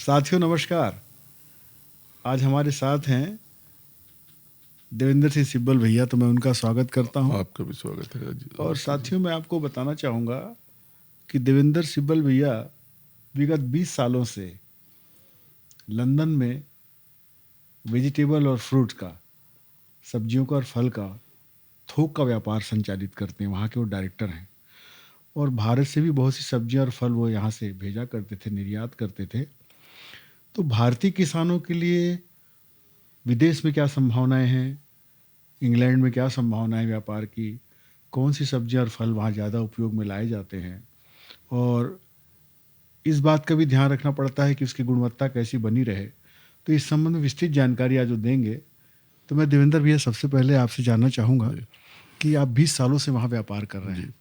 साथियों नमस्कार। आज हमारे साथ हैं देवेंद्र सिंह सिब्बल भैया, तो मैं उनका स्वागत करता हूं। आपका भी स्वागत है जी। और साथियों मैं आपको बताना चाहूँगा कि देवेंद्र सिब्बल भैया विगत 20 सालों से लंदन में वेजिटेबल और फ्रूट का, सब्जियों का और फल का थोक का व्यापार संचालित करते हैं। वहाँ के वो डायरेक्टर हैं और भारत से भी बहुत सी सब्जियां और फल वो यहाँ से भेजा करते थे, निर्यात करते थे। तो भारतीय किसानों के लिए विदेश में क्या संभावनाएं हैं, इंग्लैंड में क्या संभावनाएं व्यापार की, कौन सी सब्जियां और फल वहाँ ज़्यादा उपयोग में लाए जाते हैं, और इस बात का भी ध्यान रखना पड़ता है कि उसकी गुणवत्ता कैसी बनी रहे। तो इस संबंध में विस्तृत जानकारी आज वो देंगे। तो मैं देवेंद्र भैया सबसे पहले आपसे जानना चाहूँगा जी कि आप 20 सालों से वहाँ व्यापार कर रहे जी हैं,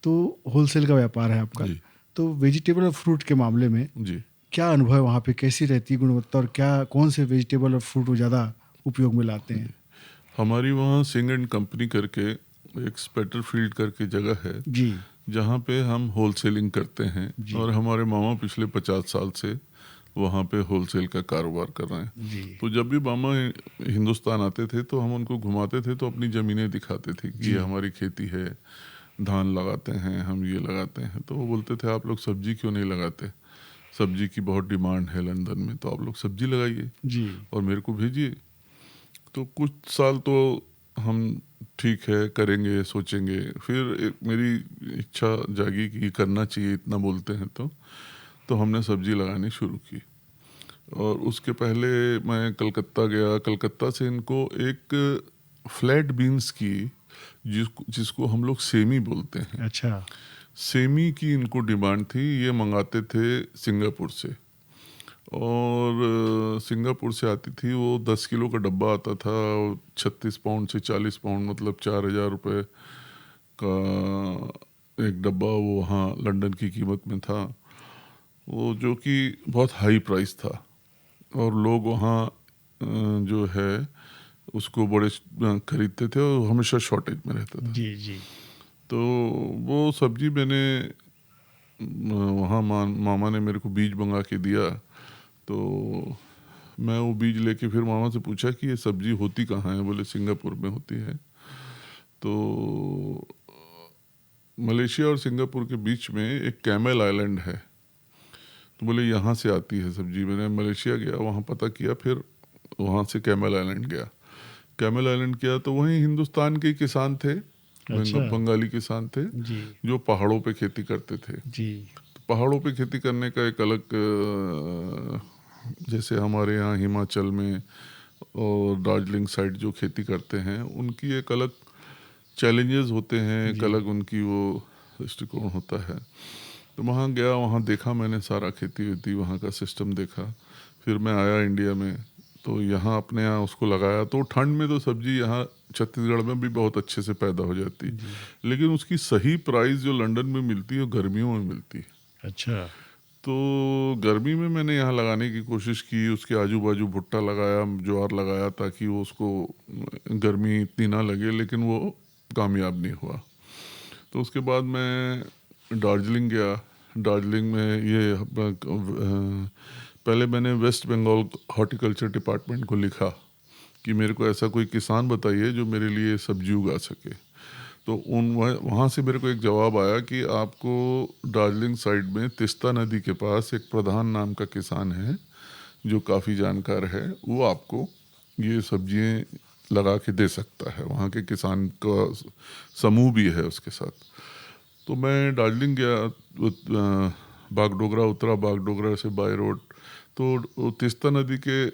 तो होलसेल का व्यापार है आपका। जी तो वेजिटेबल और फ्रूट के मामले में जी क्या अनुभव है वहाँ पे, कैसी रहती है गुणवत्ता, और क्या कौन से वेजिटेबल और फ्रूट वो ज़्यादा उपयोग में लाते हैं? जी। हमारी वहाँ सिंह एंड कंपनी करके एक स्पेटरफील्ड करके जगह है, जी जहाँ पे हम होलसेलिंग करते हैं। जी और हमारे मामा पिछले 50 साल से वहाँ पे होलसेल का कारोबार कर रहे हैं। जी तो जब भी मामा हिंदुस्तान आते थे तो हम उनको घुमाते थे, तो अपनी ज़मीनें दिखाते थे कि जी ये हमारी खेती है, धान लगाते हैं हम, ये लगाते हैं। तो वो बोलते थे आप लोग सब्जी क्यों नहीं लगाते, सब्जी की बहुत डिमांड है लंदन में, तो आप लोग सब्जी लगाइए जी और मेरे को भेजिए। तो कुछ साल तो हम ठीक है करेंगे सोचेंगे, फिर एक मेरी इच्छा जागी कि करना चाहिए, इतना बोलते हैं तो हमने सब्जी लगानी शुरू की। और उसके पहले मैं कलकत्ता गया, कलकत्ता से इनको एक फ्लैट बीन्स की, जिसको जिसको हम लोग सेमी बोलते हैं, अच्छा सेमी की इनको डिमांड थी। ये मंगाते थे सिंगापुर से, और सिंगापुर से आती थी वो, 10 किलो का डब्बा आता था, 36 पाउंड से 40 पाउंड, मतलब 4,000 रुपये का एक डब्बा वो वहाँ लंदन की कीमत में था। वो जो कि बहुत हाई प्राइस था, और लोग वहाँ जो है उसको बड़े खरीदते थे, और हमेशा शॉर्टेज में रहता था। जी जी तो वो सब्जी मैंने वहाँ मामा ने मेरे को बीज मंगा के दिया। तो मैं वो बीज लेके फिर मामा से पूछा कि ये सब्जी होती कहाँ है, बोले सिंगापुर में होती है। तो मलेशिया और सिंगापुर के बीच में एक कैमल आइलैंड है, तो बोले यहाँ से आती है सब्जी। मैंने मलेशिया गया, वहाँ पता किया, फिर वहाँ से कैमल आइलैंड गया। कैमल आइलैंड किया तो वहीं हिंदुस्तान के किसान थे, अच्छा बंगाली किसान थे, जी जो पहाड़ों पे खेती करते थे। जी तो पहाड़ों पे खेती करने का एक अलग जैसे हमारे यहाँ हिमाचल में और दार्जिलिंग साइड जो खेती करते हैं, उनकी एक अलग चैलेंजेस होते हैं, एक जी अलग उनकी वो दृष्टिकोण होता है। तो वहाँ गया, वहाँ देखा मैंने सारा खेती वेती वहाँ का सिस्टम देखा। फिर मैं आया इंडिया में, तो यहाँ अपने यहाँ उसको लगाया। तो ठंड में तो सब्जी यहाँ छत्तीसगढ़ में भी बहुत अच्छे से पैदा हो जाती है, जी लेकिन उसकी सही प्राइस जो लंदन में मिलती है वो गर्मियों में मिलती है। अच्छा तो गर्मी में मैंने यहाँ लगाने की कोशिश की, उसके आजू बाजू भुट्टा लगाया, ज्वार लगाया, ताकि वो उसको गर्मी इतनी ना लगे, लेकिन वो कामयाब नहीं हुआ। तो उसके बाद मैं दार्जिलिंग गया। दार्जिलिंग में ये पहले मैंने वेस्ट बंगाल हॉर्टिकल्चर डिपार्टमेंट को लिखा कि मेरे को ऐसा कोई किसान बताइए जो मेरे लिए सब्जी उगा सके। तो वहाँ से मेरे को एक जवाब आया कि आपको दार्जिलिंग साइड में तिस्ता नदी के पास एक प्रधान नाम का किसान है, जो काफ़ी जानकार है, वो आपको ये सब्जियाँ लगा के दे सकता है। वहाँ के किसान का समूह भी है उसके साथ। तो मैं दार्जिलिंग गया, बागडोगरा उतरा, बागडोगरा से बाय रोड। तो वो तिस्ता नदी के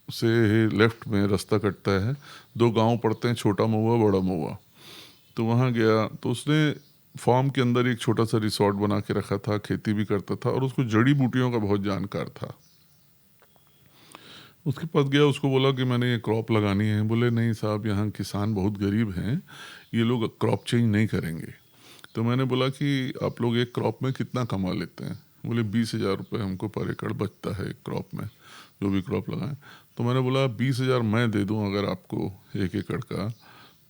से लेफ्ट में रास्ता कटता है, दो गांव पड़ते हैं, छोटा महुआ बड़ा महुआ। तो वहाँ गया, तो उसने फार्म के अंदर एक छोटा सा रिसोर्ट बना के रखा था, खेती भी करता था, और उसको जड़ी बूटियों का बहुत जानकार था। उसके पास गया, उसको बोला कि मैंने ये क्रॉप लगानी है। बोले नहीं साहब, यहाँ किसान बहुत गरीब हैं, ये लोग क्रॉप चेंज नहीं करेंगे। तो मैंने बोला कि आप लोग एक क्रॉप में कितना कमा लेते हैं? बोले 20,000 रुपये हमको पर एकड़ बचता है एक क्रॉप में, जो भी क्रॉप लगाएं। तो मैंने बोला 20,000 मैं दे दूं अगर आपको 1 एकड़ का,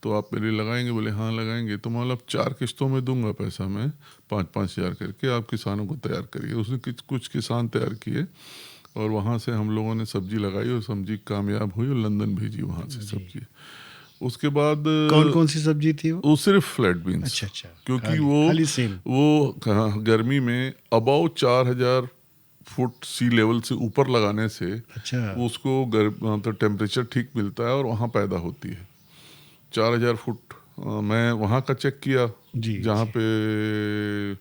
तो आप मेरे लिए लगाएंगे? बोले हाँ लगाएंगे। तो मतलब 4 किस्तों में दूंगा पैसा मैं, 5-5 हज़ार करके, आप किसानों को तैयार करिए। उसने कुछ कुछ किसान तैयार किए, और वहाँ से हम लोगों ने सब्जी लगाई और सब्जी कामयाब हुई और लंदन भेजी वहाँ से जी। सब्जी। उसके बाद कौन कौन सी सब्जी थी वो? वो सिर्फ फ्लैट बीन्स, अच्छा, क्योंकि खाली वो खाली सेम। गर्मी में अबाउट 4,000 फुट सी लेवल से ऊपर लगाने से अच्छा। वो उसको तो टेम्परेचर ठीक मिलता है और वहाँ पैदा होती है। 4,000 फुट मैं वहाँ का चेक किया, जी, जहाँ जी। पे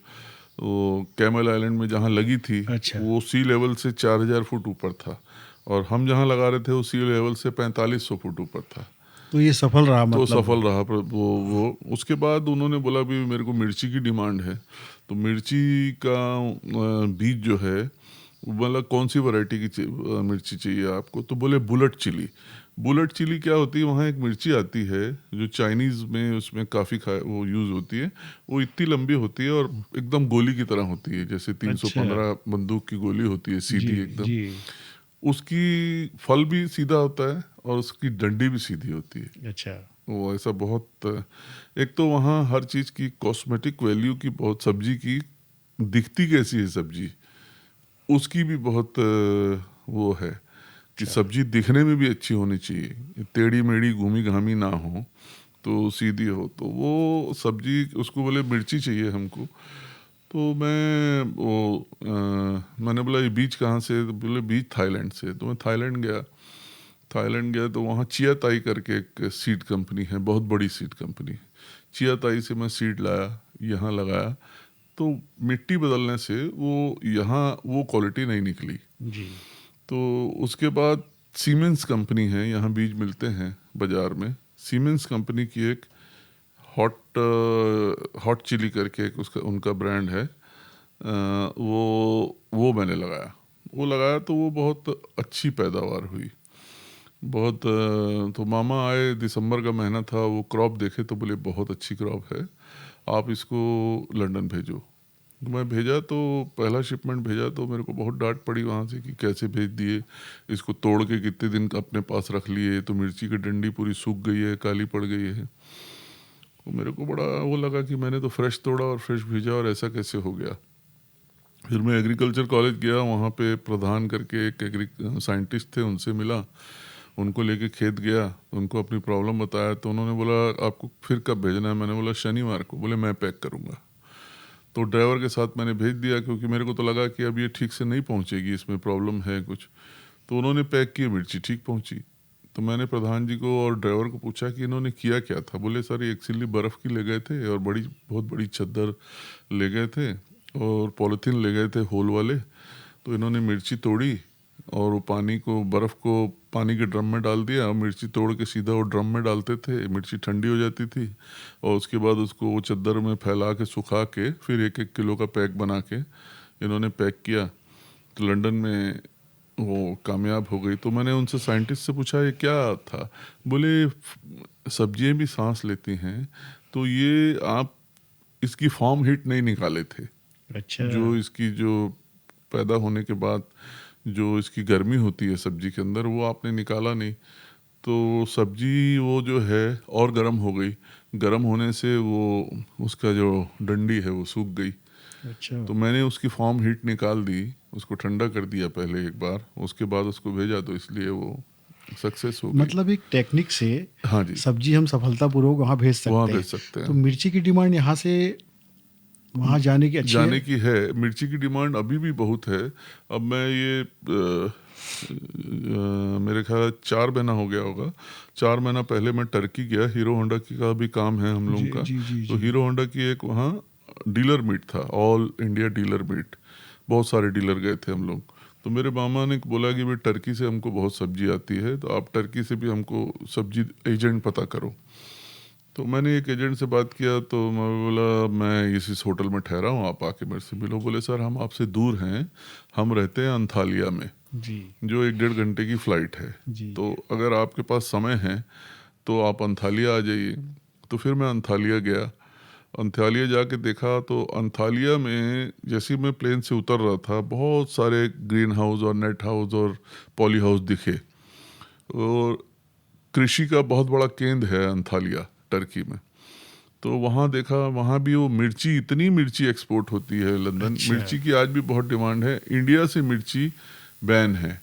वो कैमल आइलैंड में जहाँ लगी थी अच्छा। वो सी लेवल से 4,000 फुट ऊपर था, और हम जहाँ लगा रहे थे वो सी लेवल से 4500 फुट ऊपर था। तो ये सफल रहा तो मतलब? सफल रहा। पर वो उसके बाद उन्होंने बोला भी मेरे को मिर्ची की डिमांड है, तो मिर्ची का बीज जो है, मतलब कौन सी वैरायटी की मिर्ची चाहिए आपको, तो बोले बुलेट चिली। बुलेट चिली क्या होती है, वहाँ एक मिर्ची आती है जो चाइनीज़ में उसमें काफ़ी वो यूज़ होती है। वो इतनी लंबी होती है और एकदम गोली की तरह होती है, जैसे अच्छा। 315 बंदूक की गोली होती है, जी, सीधी एकदम। जी। उसकी फल भी सीधा होता है और उसकी डंडी भी सीधी होती है। अच्छा। वो ऐसा बहुत, एक तो वहाँ हर चीज़ की कॉस्मेटिक वैल्यू की, बहुत सब्जी की दिखती कैसी है सब्जी, उसकी भी बहुत वो है कि अच्छा। सब्जी दिखने में भी अच्छी होनी चाहिए, टेढ़ी मेढ़ी घूमी घामी ना हो, तो सीधी हो। तो वो सब्जी उसको बोले मिर्ची चाहिए हमको। तो मैंने बोला ये बीज कहाँ से, तो बोले बीज थाईलैंड से। तो मैं थाईलैंड गया तो वहाँ चिया ताई करके एक सीड कंपनी है, बहुत बड़ी सीड कंपनी। चिया ताई से मैं सीड लाया, यहाँ लगाया, तो मिट्टी बदलने से वो यहाँ वो क्वालिटी नहीं निकली। जी। तो उसके बाद सीमेंस कंपनी है, यहाँ बीज मिलते हैं बाज़ार में। सीमेंस कंपनी की एक हॉट चिली करके एक उसका उनका ब्रांड है, वो मैंने लगाया तो वो बहुत अच्छी पैदावार हुई। बहुत तो मामा आए, दिसंबर का महीना था, वो क्रॉप देखे तो बोले बहुत अच्छी क्रॉप है, आप इसको लंदन भेजो। तो मैं भेजा, तो पहला शिपमेंट भेजा तो मेरे को बहुत डांट पड़ी वहाँ से कि कैसे भेज दिए, इसको तोड़ के कितने दिन अपने पास रख लिए, तो मिर्ची की डंडी पूरी सूख गई है, काली पड़ गई है। तो मेरे को बड़ा वो लगा कि मैंने तो फ्रेश तोड़ा और फ्रेश भेजा और ऐसा कैसे हो गया। फिर मैं एग्रीकल्चर कॉलेज गया, वहाँ पे प्रधान करके एक साइंटिस्ट थे, उनसे मिला, उनको लेके खेत गया, उनको अपनी प्रॉब्लम बताया। तो उन्होंने बोला आपको फिर कब भेजना है, मैंने बोला शनिवार को। बोले मैं पैक करूँगा। तो ड्राइवर के साथ मैंने भेज दिया, क्योंकि मेरे को तो लगा कि अब ये ठीक से नहीं पहुँचेगी, इसमें प्रॉब्लम है कुछ। तो उन्होंने पैक किए, मिर्ची ठीक पहुँची। तो मैंने प्रधान जी को और ड्राइवर को पूछा कि इन्होंने किया क्या था। बोले सर ये एक्चुअली बर्फ़ की ले गए थे और बहुत बड़ी चद्दर ले गए थे और पॉलीथीन ले गए थे होल वाले। तो इन्होंने मिर्ची तोड़ी और वो बर्फ़ को पानी के ड्रम में डाल दिया, और मिर्ची तोड़ के सीधा वो ड्रम में डालते थे। मिर्ची ठंडी हो जाती थी और उसके बाद उसको वो चद्दर में फैला के सुखा के फिर 1-1 किलो का पैक बना के इन्होंने पैक किया। तो लंदन में वो कामयाब हो गई। तो मैंने उनसे साइंटिस्ट से पूछा ये क्या था। बोले सब्जियां भी सांस लेती हैं, तो ये आप इसकी फॉर्म हीट नहीं निकाले थे, अच्छा। जो इसकी जो पैदा होने के बाद जो इसकी गर्मी होती है सब्जी के अंदर, वो आपने निकाला नहीं। तो सब्जी वो जो है और गर्म हो गई, गर्म होने से वो उसका जो डंडी है वो सूख गई। अच्छा। तो मैंने उसकी फॉर्म हीट निकाल दी, उसको ठंडा कर दिया पहले एक बार, उसके बाद उसको भेजा, तो इसलिए वो सक्सेस हो गई। मतलब एक टेक्निक से हाँ जी, सब्जी हम सफलतापूर्वक वहाँ भेज वहाँ सकते भेज हैं। सकते तो हैं। मिर्ची की डिमांड यहाँ से वहाँ जाने की अच्छी है? जाने की है, मिर्ची की डिमांड अभी भी बहुत है। अब मैं ये मेरे ख्याल 4 महीना हो गया होगा, 4 महीना पहले मैं टर्की गया। हीरो होंडा की का भी काम है हम लोगों जी, का। जी, जी, तो जी। हीरो होंडा की एक वहाँ डीलर मीट था, ऑल इंडिया डीलर मीट, बहुत सारे डीलर गए थे हम लोग। तो मेरे मामा ने बोला कि भाई टर्की से हमको बहुत सब्जी आती है, तो आप टर्की से भी हमको सब्जी एजेंट पता करो। तो मैंने एक एजेंट से बात किया, तो मैं बोला मैं इस होटल में ठहरा हूँ, आप आके मेरे से मिलो। बोले सर हम आपसे दूर हैं, हम रहते हैं अंथालिया में, जी, जो 1-1.5 घंटे की फ़्लाइट है। जी। तो अगर आपके पास समय है तो आप अंथालिया आ जाइए। तो फिर मैं अंथालिया गया। अंथालिया जाके देखा, तो अंथालिया में जैसे ही मैं प्लेन से उतर रहा था, बहुत सारे ग्रीन हाउस और नेट हाउस और पॉली हाउस दिखे। और कृषि का बहुत बड़ा केंद्र है अंथालिया टर्की में। तो वहाँ देखा, वहाँ भी वो मिर्ची, इतनी मिर्ची एक्सपोर्ट होती है लंदन। अच्छा। मिर्ची की आज भी बहुत डिमांड है। इंडिया से मिर्ची बैन है।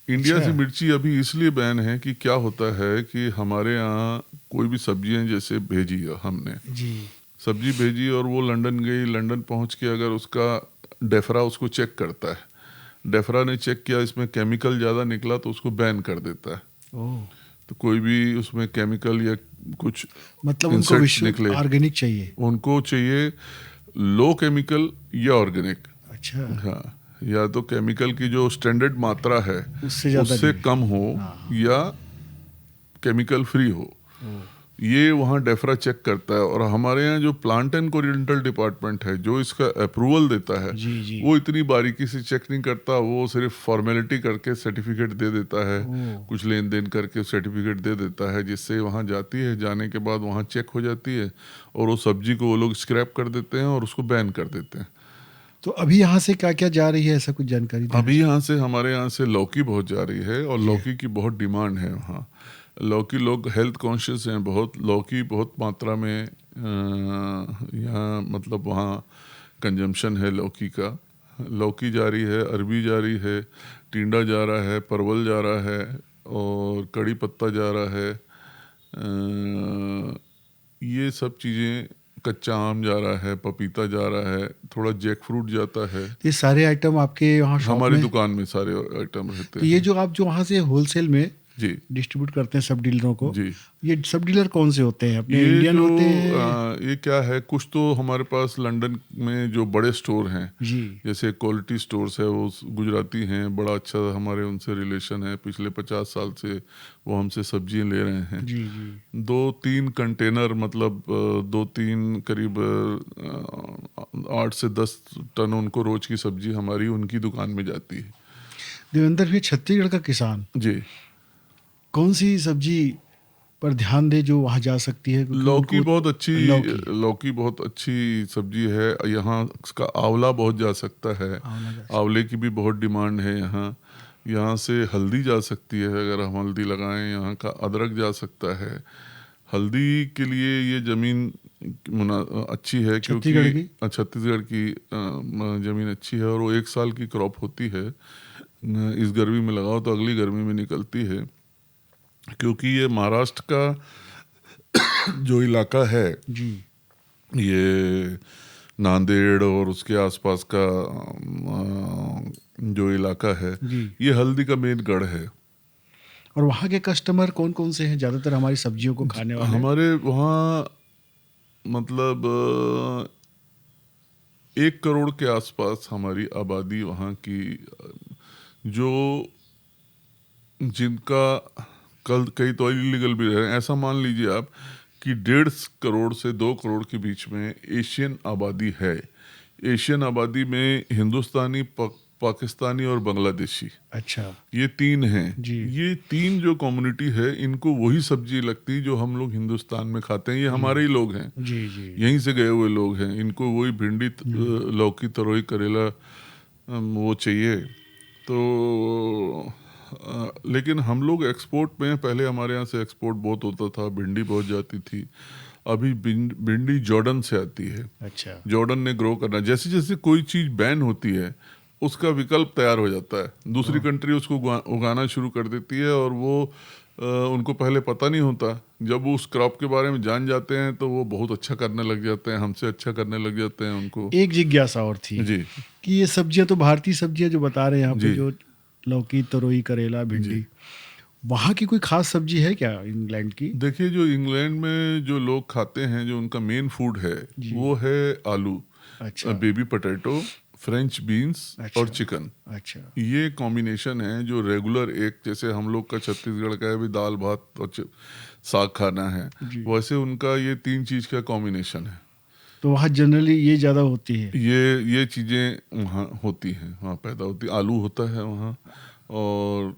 इंडिया अच्छा। से मिर्ची अभी इसलिए बैन है कि क्या होता है कि हमारे यहाँ कोई भी सब्जियां जैसे भेजी हमने जी। सब्जी भेजी और वो लंदन गई, लंदन पहुंच के अगर उसका डेफरा उसको चेक करता है, डेफरा ने चेक किया इसमें केमिकल ज़्यादा निकला तो उसको बैन कर देता है। ओह। तो कोई भी उसमें केमिकल या कुछ मतलब उनको इंसेक्ट विश्व निकले, ऑर्गेनिक चाहिए। उनको चाहिए लो केमिकल या ऑर्गेनिक। अच्छा। हाँ, या तो केमिकल की जो स्टैंडर्ड मात्रा है उससे ज़्यादा उससे नहीं। कम हो हाँ हाँ। या केमिकल फ्री हो, ओह। ये वहाँ डेफरा चेक करता है। और हमारे यहाँ जो प्लांट एंड कोरिएंटल डिपार्टमेंट है जो इसका अप्रूवल देता है, जी जी। वो इतनी बारीकी से चेक नहीं करता, वो सिर्फ फॉर्मेलिटी करके सर्टिफिकेट दे देता है, ओह। कुछ लेन देन करके सर्टिफिकेट दे देता है, जिससे वहाँ जाती है, जाने के बाद वहाँ चेक हो जाती है और वो सब्जी को वो लोग स्क्रैप कर देते हैं और उसको बैन कर देते हैं। तो अभी यहाँ से क्या क्या जा रही है, ऐसा कुछ जानकारी देना अभी यहाँ से हमारे यहाँ से लौकी बहुत जा रही है और जी। लौकी की बहुत डिमांड है वहाँ। लौकी, लोग हेल्थ कॉन्शियस हैं बहुत, लौकी बहुत मात्रा में यहाँ मतलब वहाँ कंजम्पशन है लौकी का। लौकी जा रही है, अरबी जा रही है, टिंडा जा रहा है, परवल जा रहा है और कड़ी पत्ता जा रहा है। ये सब चीज़ें, कच्चा आम जा रहा है, पपीता जा रहा है, थोड़ा जैक फ्रूट जाता है। ये सारे आइटम आपके यहाँ शॉप हमारी में? दुकान में सारे आइटम रहते तो ये हैं। जो आप जो वहाँ से होलसेल में जी डिस्ट्रीब्यूट करते हैं सब डीलरों को, जी। ये सब डीलर कौन से होते हैं? अपने ये इंडियन जो होते हैं? ये क्या है, कुछ तो हमारे पास लंदन में जो बड़े स्टोर हैं, जी जैसे क्वालिटी स्टोर्स है, वो गुजराती हैं, बड़ा अच्छा हमारे उनसे रिलेशन है, पिछले 50 साल से वो हमसे सब्जियां ले रहे हैं। जी जी। 2-3 कंटेनर मतलब 2-3 करीब 8 से 10 टन उनको रोज की सब्जी हमारी उनकी दुकान में जाती है। देवेंद्र भी छत्तीसगढ़ का किसान जी। कौन सी सब्जी पर ध्यान दे जो वहाँ जा सकती है, क्योंकि लौकी उनको बहुत अच्छी, लौकी लौकी बहुत अच्छी सब्जी है यहाँ। उसका आंवला बहुत जा सकता है, आंवला जा आंवले की भी बहुत डिमांड है यहाँ। यहाँ से हल्दी जा सकती है, अगर हम हल्दी लगाएं, यहाँ का अदरक जा सकता है। हल्दी के लिए ये ज़मीन अच्छी है क्योंकि छत्तीसगढ़ की। छत्तीसगढ़ की ज़मीन अच्छी है और वो 1 साल की क्रॉप होती है। इस गर्मी में लगाओ तो अगली गर्मी में निकलती है, क्योंकि ये महाराष्ट्र का जो इलाका है, जी ये नांदेड़ और उसके आसपास का जो इलाका है, जी। ये हल्दी का मेन गढ़ है। और वहाँ के कस्टमर कौन कौन से हैं ज़्यादातर हमारी सब्जियों को खाने वाले? हमारे वहाँ मतलब 1 करोड़ के आसपास हमारी आबादी वहाँ की, जो जिनका कल कई तो इलीगल भी रहे हैं। ऐसा मान लीजिए आप कि 1.5 करोड़ से 2 करोड़ के बीच में एशियन आबादी है। एशियन आबादी में हिंदुस्तानी, पाकिस्तानी और बांग्लादेशी, अच्छा। ये 3 हैं। जी ये 3 जो कम्युनिटी है, इनको वही सब्जी लगती जो हम लोग हिंदुस्तान में खाते हैं। ये जी हमारे ही लोग हैं, जी जी। यहीं से गए हुए लोग हैं। इनको वही भिंडी, लौकी, तरोई, करेला वो चाहिए। तो लेकिन हम लोग एक्सपोर्ट में, पहले हमारे यहाँ से एक्सपोर्ट बहुत होता था, भिंडी बहुत जाती थी। अभी भिंडी जॉर्डन से आती है। अच्छा। जॉर्डन ने ग्रो करना, जैसे जैसे कोई चीज़ बैन होती है उसका विकल्प तैयार हो जाता है, दूसरी कंट्री उसको उगाना शुरू कर देती है और वो उनको पहले पता नहीं होता। जब वो उस क्रॉप के बारे में जान जाते हैं तो वो बहुत अच्छा करने लग जाते हैं, हमसे अच्छा करने लग जाते हैं उनको। एक जिज्ञासा और थी जी कि ये सब्जियां तो भारतीय सब्जियां जो बता रहे हैं यहाँ पे, जी जो लौकी, तरोई, करेला, जी। भिंडी, वहाँ की कोई खास सब्जी है क्या इंग्लैंड की? देखिए, जो इंग्लैंड में जो लोग खाते हैं, जो उनका मेन फूड है, जी। वो है आलू, अच्छा बेबी पोटैटो, फ्रेंच बीन्स अच्छा और चिकन। अच्छा। ये कॉम्बिनेशन है जो रेगुलर, एक जैसे हम लोग का छत्तीसगढ़ का है भी दाल भात और साग खाना है, जी। वैसे उनका ये 3 चीज़ का कॉम्बिनेशन है। तो वहाँ जनरली ये ज़्यादा होती है? ये चीज़ें वहाँ होती हैं, वहाँ पैदा होती है। आलू होता है वहाँ, और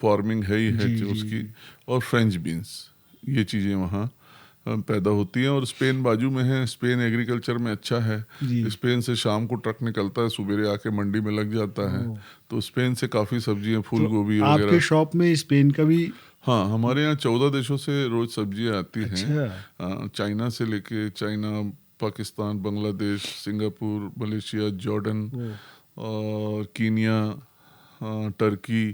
फार्मिंग है ही है जी जी उसकी, जी। और फ्रेंच बीन्स, ये चीज़ें वहाँ पैदा होती हैं। और स्पेन बाजू में है, स्पेन एग्रीकल्चर में अच्छा है। जी। स्पेन से शाम को ट्रक निकलता है, सवेरे आके मंडी में लग जाता है। ओह। तो स्पेन से काफ़ी सब्जियाँ, फूल तो गोभी आपके वगैरह। शॉप में स्पेन का भी? हाँ, हमारे यहाँ 14 देशों से रोज़ सब्जियाँ आती हैं। अच्छा। चाइना से लेके, China, Pakistan, Bangladesh, Singapore, Malaysia, Jordan oh. और कीनिया, टर्की,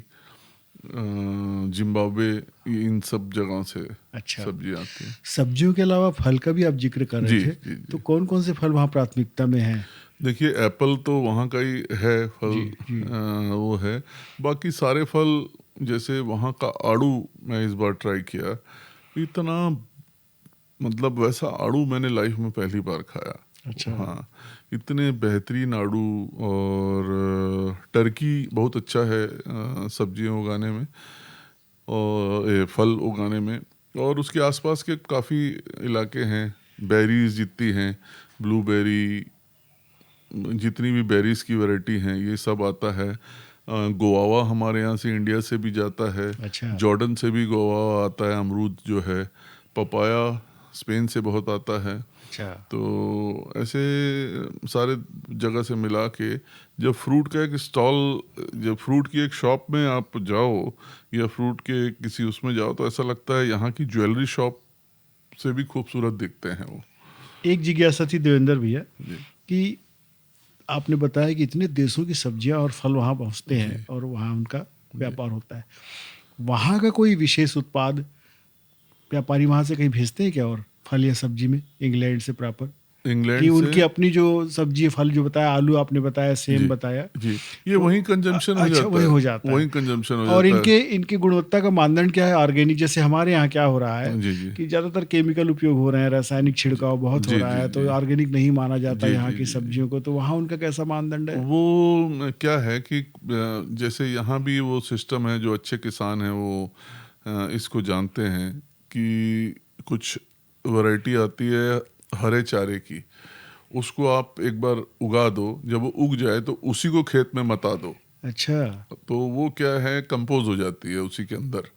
जिम्बाब्वे, इन सब जगहों से अच्छा, सब्जी आती है। सब्जियों के अलावा फल का भी आप जिक्र कर रहे जी थे, जी तो जी। कौन कौन से फल वहाँ प्राथमिकता में हैं? देखिए एप्पल तो वहाँ का ही है फल, जी जी। वो है। बाकी सारे फल, जैसे वहाँ का आड़ू मैं इस बार ट्राई किया, इतना मतलब वैसा आड़ू मैंने लाइफ में पहली बार खाया। अच्छा। हाँ, इतने बेहतरीन आड़ू। और टर्की बहुत अच्छा है सब्जियां उगाने में और फल उगाने में। और उसके आसपास के काफ़ी इलाके हैं, बेरीज जितनी हैं, ब्लूबेरी, जितनी भी बेरीज की वैरायटी हैं ये सब आता है। गोवावा हमारे यहाँ से, इंडिया से भी जाता है। अच्छा। जॉर्डन से भी गोवावा आता है, अमरूद जो है। पपाया स्पेन से बहुत आता है। अच्छा। तो ऐसे सारे जगह से मिला के जब फ्रूट का एक स्टॉल, जब फ्रूट की एक शॉप में आप जाओ या फ्रूट के किसी उसमें जाओ, तो ऐसा लगता है यहाँ की ज्वेलरी शॉप से भी खूबसूरत दिखते हैं वो। एक जिज्ञासा थी देवेंद्र भैया, जी कि आपने बताया कि इतने देशों की सब्जियां और फल वहाँ पहुँचते जी हैं और वहाँ उनका जी। व्यापार होता है। वहाँ का कोई विशेष उत्पाद व्यापारी वहाँ से कहीं भेजते हैं क्या, और फल या सब्जी में इंग्लैंड से प्रॉपर, कि इंग्लैंड से। उनकी अपनी जो सब्जी फल जो बताया, आलू आपने बताया, सेम जी बताया, जी, ये तो वहीं कंजम्पशन हो अच्छा जाता वही है, हो जाता है। वहीं कंजम्पशन हो और जाता है। इनके इनकी गुणवत्ता का मानदंड क्या है? ऑर्गेनिक, जैसे हमारे यहाँ क्या हो रहा है जी जी कि ज़्यादातर केमिकल उपयोग हो रहे हैं, रासायनिक जी छिड़काव बहुत हो जी रहा जी है, जी तो ऑर्गेनिक नहीं माना जाता जी यहाँ जी की जी जी। सब्जियों को, तो वहाँ उनका कैसा मानदंड है? वो क्या है कि जैसे यहाँ भी वो सिस्टम है, जो अच्छे किसान हैं वो इसको जानते हैं कि कुछ वैरायटी आती है हरे चारे की, उसको आप एक बार उगा दो, जब वो उग जाए तो उसी को खेत में मता दो, अच्छा। तो वो क्या है कंपोज हो जाती है उसी के अंदर,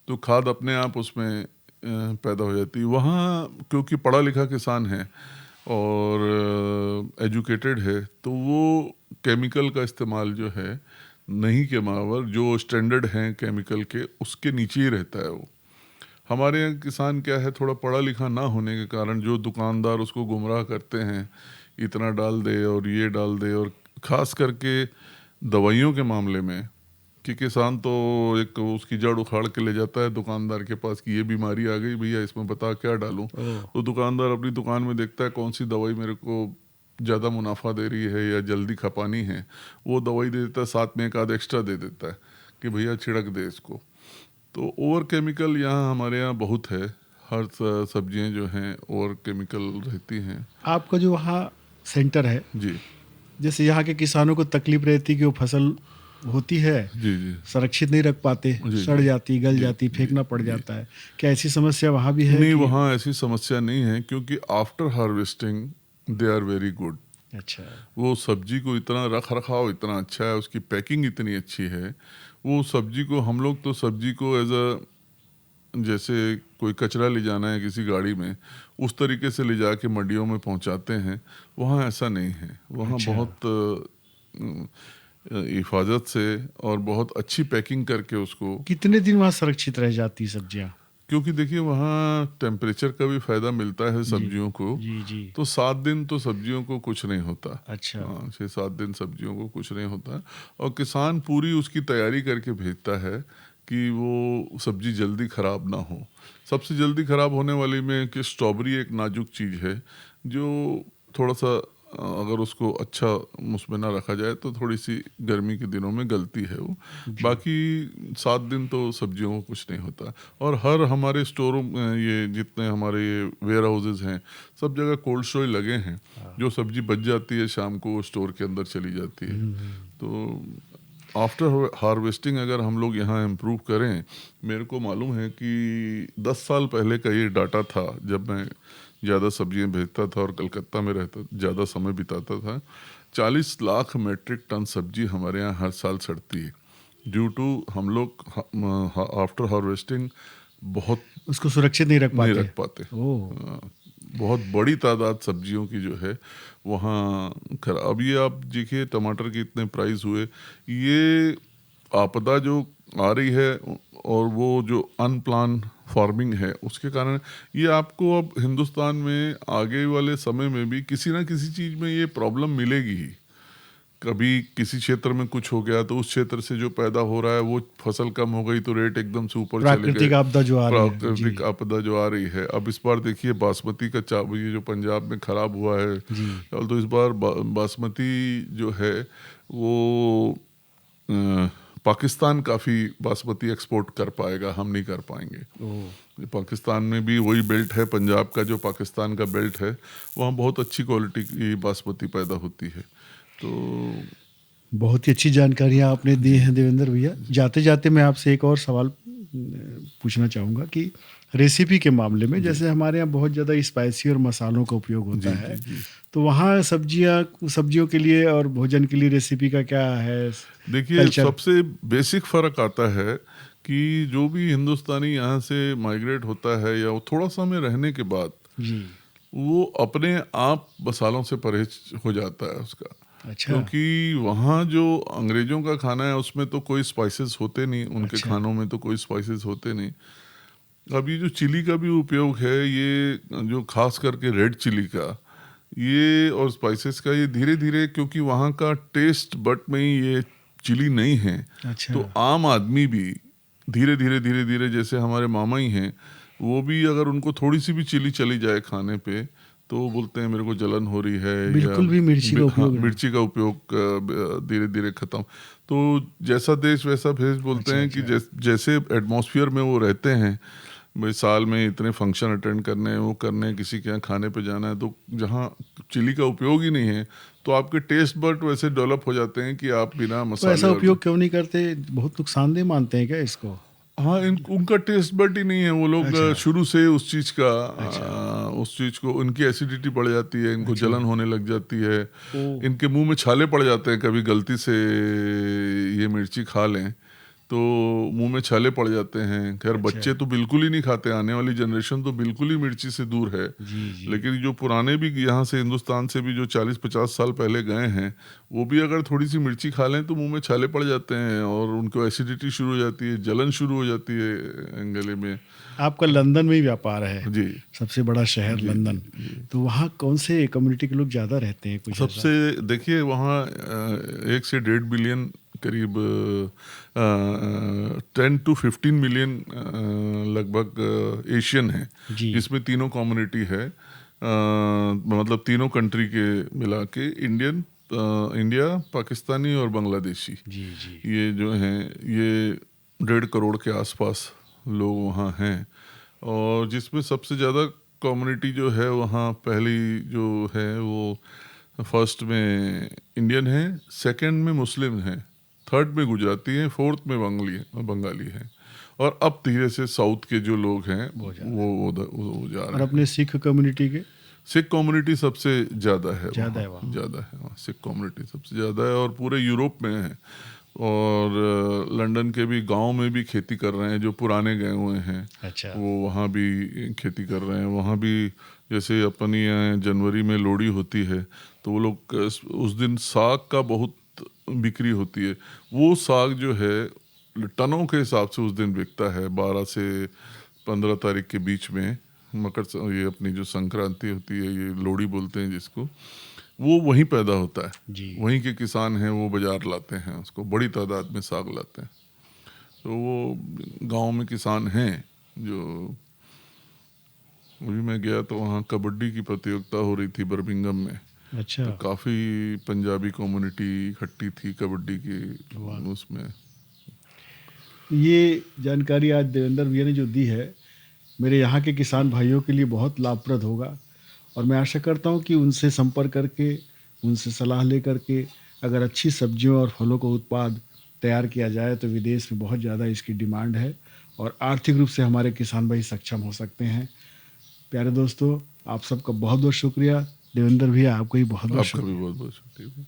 तो खाद अपने आप उसमें पैदा हो जाती है। वहाँ क्योंकि पढ़ा लिखा किसान है और एजुकेटेड है, तो वो केमिकल का इस्तेमाल जो है नहीं के बराबर, जो स्टैंडर्ड हैं केमिकल के उसके नीचे ही रहता है वो। हमारे यहाँ किसान क्या है, थोड़ा पढ़ा लिखा ना होने के कारण जो दुकानदार उसको गुमराह करते हैं, इतना डाल दे और ये डाल दे, और ख़ास करके दवाइयों के मामले में, कि किसान तो एक उसकी जड़ उखाड़ के ले जाता है दुकानदार के पास कि ये बीमारी आ गई भैया, इसमें बता क्या डालूं। ओह। तो दुकानदार अपनी दुकान में देखता है कौन सी दवाई मेरे को ज़्यादा मुनाफा दे रही है या जल्दी खपानी है, वो दवाई दे देता है, साथ में एक आध एक्स्ट्रा दे देता है कि भैया छिड़क दे इसको। तो ओवर केमिकल यहाँ हमारे यहाँ बहुत है, हर सब्जियाँ जो हैं ओवर केमिकल रहती हैं। आपका जो वहाँ सेंटर है, जी जैसे यहाँ के किसानों को तकलीफ रहती है कि वो फसल होती है, जी जी संरक्षित नहीं रख पाते, जी सड़ जी जाती, गल जी जाती, जी फेंकना पड़ जी। जाता है। क्या ऐसी समस्या वहाँ भी है नहीं, कि? वहाँ ऐसी समस्या नहीं है, क्योंकि after harvesting they are very good. अच्छा। वो सब्जी को इतना रख रखाव इतना अच्छा है, उसकी पैकिंग इतनी अच्छी है, वो सब्जी को हम लोग तो सब्जी को एज अ, जैसे कोई कचरा ले जाना है किसी गाड़ी में, उस तरीके से ले जाके मंडियों में पहुंचाते हैं। वहाँ ऐसा नहीं है, वहाँ अच्छा। बहुत हिफाजत से और बहुत अच्छी पैकिंग करके उसको। कितने दिन वहाँ सुरक्षित रह जाती सब्जियाँ? क्योंकि देखिए वहाँ टेम्परेचर का भी फ़ायदा मिलता है जी सब्जियों को, जी जी। तो 7 दिन तो सब्जियों को कुछ नहीं होता। अच्छा। हाँ, 6-7 दिन सब्जियों को कुछ नहीं होता है। और किसान पूरी उसकी तैयारी करके भेजता है कि वो सब्जी जल्दी ख़राब ना हो। सबसे जल्दी ख़राब होने वाली में कि स्ट्रॉबेरी एक नाजुक चीज़ है, जो थोड़ा सा अगर उसको अच्छा उसमें ना रखा जाए तो थोड़ी सी गर्मी के दिनों में गलती है वो। जी। बाकी 7 दिन तो सब्जियों को कुछ नहीं होता। और हर हमारे स्टोरों ये जितने हमारे ये वेयर हाउसेज हैं, सब जगह कोल्ड स्टोरेज लगे हैं। हाँ। जो सब्जी बच जाती है शाम को वो स्टोर के अंदर चली जाती है। हम्म। तो आफ्टर हार्वेस्टिंग अगर हम लोग यहाँ इम्प्रूव करें, मेरे को मालूम है कि 10 साल पहले का ये डाटा था, जब मैं ज़्यादा सब्जियाँ भेजता था और कलकत्ता में रहता, ज़्यादा समय बिताता था। 40 लाख मेट्रिक टन सब्जी हमारे यहाँ हर साल सड़ती है, ड्यू टू हम लोग आफ्टर हार्वेस्टिंग बहुत उसको सुरक्षित नहीं रख नहीं पाते। रख पाते। ओह। बहुत बड़ी तादाद सब्जियों की जो है वहाँ अब ये आप देखिए टमाटर के इतने प्राइस हुए, ये आपदा जो आ रही है और वो जो अनप्लान फार्मिंग है उसके कारण, ये आपको अब हिंदुस्तान में आगे वाले समय में भी किसी ना किसी चीज़ में ये प्रॉब्लम मिलेगी ही। कभी किसी क्षेत्र में कुछ हो गया तो उस क्षेत्र से जो पैदा हो रहा है वो फसल कम हो गई तो रेट एकदम से ऊपर चले गए। प्राकृतिक आपदा जो आ रही है, जी प्राकृतिक आपदा जो आ रही है, अब इस बार देखिए बासमती का चावल ये जो पंजाब में खराब हुआ है जी। चावल, तो इस बार बासमती जो है वो पाकिस्तान काफ़ी बासमती एक्सपोर्ट कर पाएगा, हम नहीं कर पाएंगे। ओह, पाकिस्तान में भी वही बेल्ट है, पंजाब का जो पाकिस्तान का बेल्ट है वहाँ बहुत अच्छी क्वालिटी की बासमती पैदा होती है। तो बहुत ही अच्छी जानकारियाँ आपने दी हैं देवेंद्र भैया। जाते जाते मैं आपसे एक और सवाल पूछना चाहूँगा कि रेसिपी के मामले में, जैसे हमारे यहाँ बहुत ज़्यादा स्पाइसी और मसालों का उपयोग होता जी है, जी जी तो वहाँ सब्जियों के लिए और भोजन के लिए रेसिपी का क्या है देखिए कल्चर? सबसे बेसिक फ़र्क आता है कि जो भी हिंदुस्तानी यहाँ से माइग्रेट होता है या वो थोड़ा समय रहने के बाद जी। वो अपने आप मसालों से परहेज हो जाता है उसका। अच्छा। क्योंकि वहाँ जो अंग्रेज़ों का खाना है उसमें तो कोई स्पाइसेस होते नहीं, उनके अच्छा। खानों में तो कोई स्पाइसेस होते नहीं। अब ये जो चिली का भी उपयोग है, ये जो खास करके रेड चिली का ये और स्पाइसेस का, ये धीरे धीरे क्योंकि वहाँ का टेस्ट बट में ही ये चिली नहीं है, अच्छा। तो आम आदमी भी धीरे धीरे जैसे हमारे मामा ही हैं, वो भी अगर उनको थोड़ी सी भी चिली चली जाए खाने पे तो वो बोलते हैं मेरे को जलन हो रही है, या बिल्कुल भी मिर्ची का हाँ उपयोग नहीं। मिर्ची का उपयोग धीरे धीरे खत्म। तो जैसा देश वैसा भेष बोलते अच्छा, हैं कि अच्छा। जैसे एटमॉस्फेयर में वो रहते हैं, भाई साल में इतने फंक्शन अटेंड करने हैं, वो करने हैं, किसी के यहाँ खाने पे जाना है, तो जहाँ चिली का उपयोग ही नहीं है तो आपके टेस्ट बड वैसे डेवलप हो जाते हैं कि आप बिना तो मसाले ऐसा और उपयोग क्यों नहीं करते? बहुत नुकसानदेह मानते हैं क्या इसको? हाँ उनका टेस्ट बड ही नहीं है, वो लोग अच्छा। शुरू से उस चीज़ का अच्छा। उस चीज़ को, उनकी एसिडिटी बढ़ जाती है, इनको अच्छा। जलन होने लग जाती है, ओह। इनके मुंह में छाले पड़ जाते हैं, कभी गलती से ये मिर्ची खा लें तो मुंह में छाले पड़ जाते हैं। खैर अच्छा। बच्चे तो बिल्कुल ही नहीं खाते, आने वाली जनरेशन तो बिल्कुल ही मिर्ची से दूर है, जी, जी। लेकिन जो पुराने भी यहाँ से हिंदुस्तान से भी जो 40-50 साल पहले गए हैं, वो भी अगर थोड़ी सी मिर्ची खा लें तो मुंह में छाले पड़ जाते हैं और उनको एसिडिटी शुरू हो जाती है, जलन शुरू हो जाती है गले में। आपका लंदन में ही व्यापार है, जी सबसे बड़ा शहर जी लंदन। जी। तो वहाँ कौन से कम्युनिटी के लोग ज़्यादा रहते हैं, कुछ ऐसा? सबसे देखिए वहाँ 1 से 1.5 बिलियन करीब 10 to 15 मिलियन लगभग एशियन है, जी। जिसमें तीनों कम्युनिटी है, मतलब तीनों कंट्री के मिला के, इंडिया, पाकिस्तानी और बांग्लादेशी, जी, जी। ये जो हैं ये 1.5 करोड़ के आसपास लोग वहाँ हैं। और जिसमें सबसे ज़्यादा कम्युनिटी जो है वहाँ, पहली जो है वो फर्स्ट में इंडियन है, सेकंड में मुस्लिम है, थर्ड में गुजराती है, फोर्थ में बंगाली है, और अब धीरे से साउथ के जो लोग हैं वो जा और रहे हैं। अपने सिख कम्युनिटी के? सिख कम्युनिटी सबसे ज़्यादा है ज़्यादा है वहाँ। ज़्यादा है वहाँ, सिख कम्युनिटी सबसे ज़्यादा है और पूरे यूरोप में है। और लंदन के भी गांव में भी खेती कर रहे हैं, जो पुराने गए हुए हैं अच्छा। वो वहाँ भी खेती कर रहे हैं। वहाँ भी जैसे अपनी यहाँ जनवरी में लोहड़ी होती है तो वो लोग उस दिन साग का बहुत बिक्री होती है। वो साग जो है टनों के हिसाब से उस दिन बिकता है, 12 से 15 तारीख के बीच में। ये अपनी जो संक्रांति होती है, ये लोहड़ी बोलते हैं जिसको, वो वहीं पैदा होता है, जी। वहीं के किसान हैं, वो बाजार लाते हैं उसको, बड़ी तादाद में साग लाते हैं। तो वो गांव में किसान हैं जो, अभी मैं गया तो वहाँ कबड्डी की प्रतियोगिता हो रही थी बर्मिंघम में, अच्छा। तो काफ़ी पंजाबी कम्युनिटी इकट्ठी थी कबड्डी की उसमें। ये जानकारी आज देवेंद्र भैया ने जो दी है, मेरे यहाँ के किसान भाइयों के लिए बहुत लाभप्रद होगा, और मैं आशा करता हूँ कि उनसे संपर्क करके, उनसे सलाह लेकर के अगर अच्छी सब्जियों और फलों का उत्पाद तैयार किया जाए तो विदेश में बहुत ज़्यादा इसकी डिमांड है और आर्थिक रूप से हमारे किसान भाई सक्षम हो सकते हैं। प्यारे दोस्तों, आप सबका बहुत बहुत शुक्रिया। देवेंद्र भैया आपको ही बहुत बहुत आपका भी शुक्रिया। बहुत बहुत शुक्रिया।